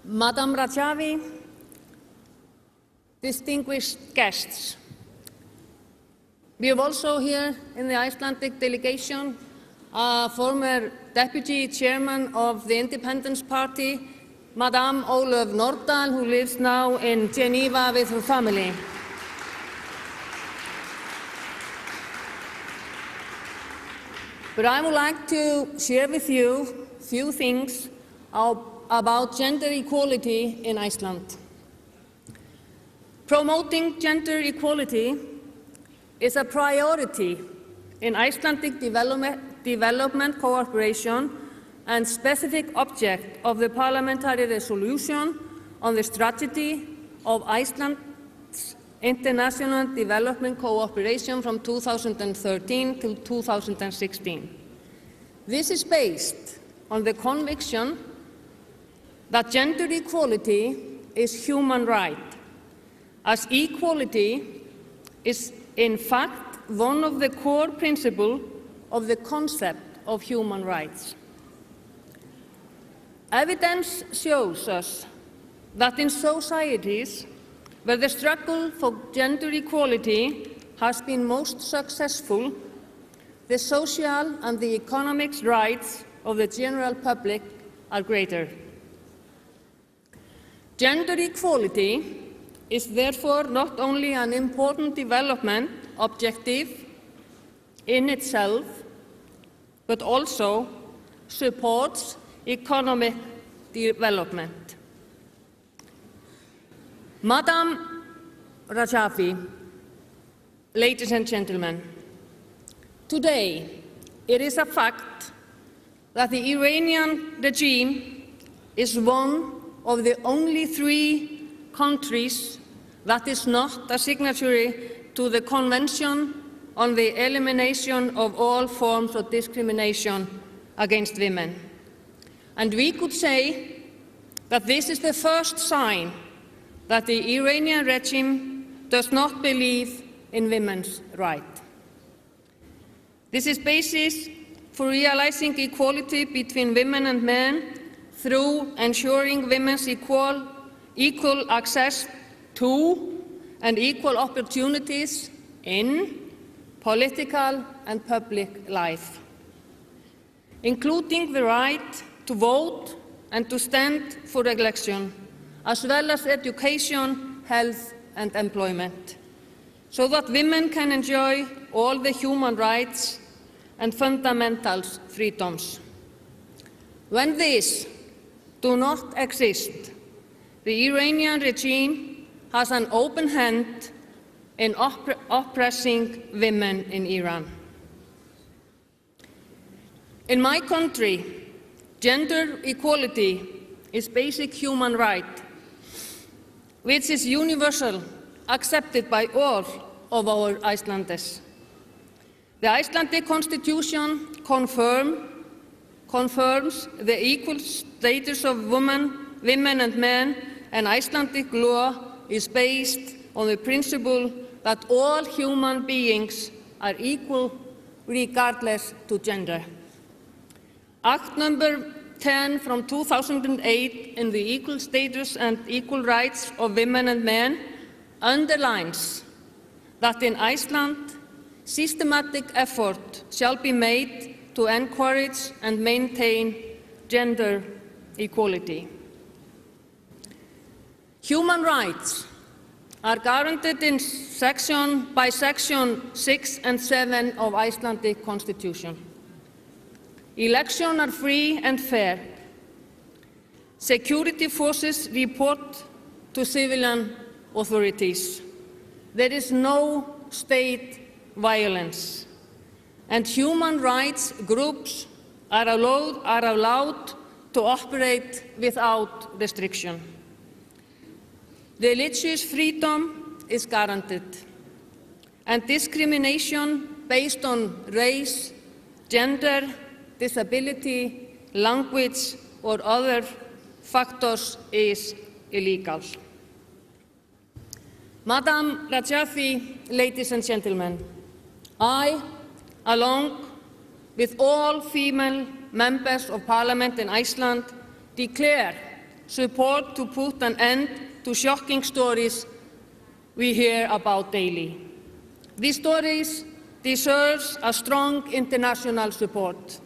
Madam Rajavi, distinguished guests, we have also here in the Icelandic delegation a former deputy chairman of the Independence Party, Madame Ólöf Nordal, who lives now in Geneva with her family. But I would like to share with you a few things about gender equality in Iceland. Promoting gender equality is a priority in Icelandic development cooperation and specific object of the parliamentary resolution on the strategy of Iceland's international development cooperation from 2013 to 2016. This is based on the conviction that gender equality is human right, as equality is in fact one of the core principles of the concept of human rights. Evidence shows us that in societies where the struggle for gender equality has been most successful, the social and the economic rights of the general public are greater. Gender equality is therefore not only an important development objective in itself, but also supports economic development. Madam Rajavi, ladies and gentlemen, today it is a fact that the Iranian regime is one of the only 3 countries that is not a signatory to the Convention on the Elimination of All Forms of Discrimination against Women. And we could say that this is the first sign that the Iranian regime does not believe in women's rights. This is basis for realizing equality between women and men through ensuring women's equal access to and equal opportunities in political and public life, including the right to vote and to stand for election, as well as education, health and employment, so that women can enjoy all the human rights and fundamental freedoms. When these do not exist, the Iranian regime has an open hand in oppressing women in Iran. In my country, gender equality is a basic human right, which is universal, accepted by all of our Icelanders. The Icelandic Constitution confirms the equal status of women and men, and Icelandic law is based on the principle that all human beings are equal regardless of gender. Act number 10 from 2008 in the equal status and equal rights of women and men underlines that in Iceland, systematic effort shall be made to encourage and maintain gender equality. Human rights are guaranteed in section 6 and 7 of Icelandic Constitution. Elections are free and fair. Security forces report to civilian authorities. There is no state violence. And human rights groups are allowed to operate without restriction. Religious freedom is guaranteed, and discrimination based on race, gender, disability, language, or other factors is illegal. Madam Rajavi, ladies and gentlemen, I, along with all female members of Parliament in Iceland, declare support to put an end to shocking stories we hear about daily. These stories deserve a strong international support.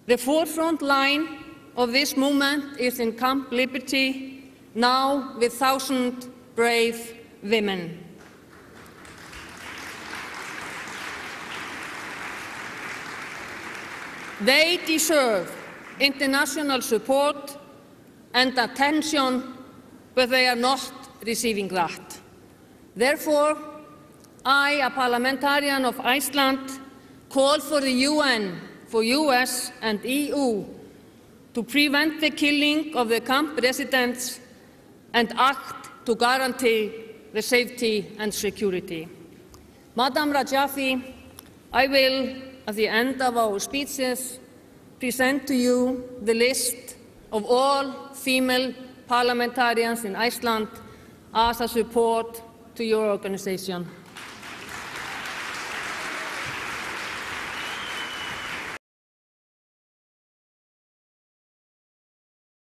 The forefront line of this movement is in Camp Liberty, now with 1,000 brave women. They deserve international support and attention, but they are not receiving that. Therefore, I, a parliamentarian of Iceland, call for the UN, for US and EU to prevent the killing of the camp residents and act to guarantee the safety and security. Madam Rajafi, I will, at the end of our speeches, present to you the list of all female parliamentarians in Iceland as a support to your organization.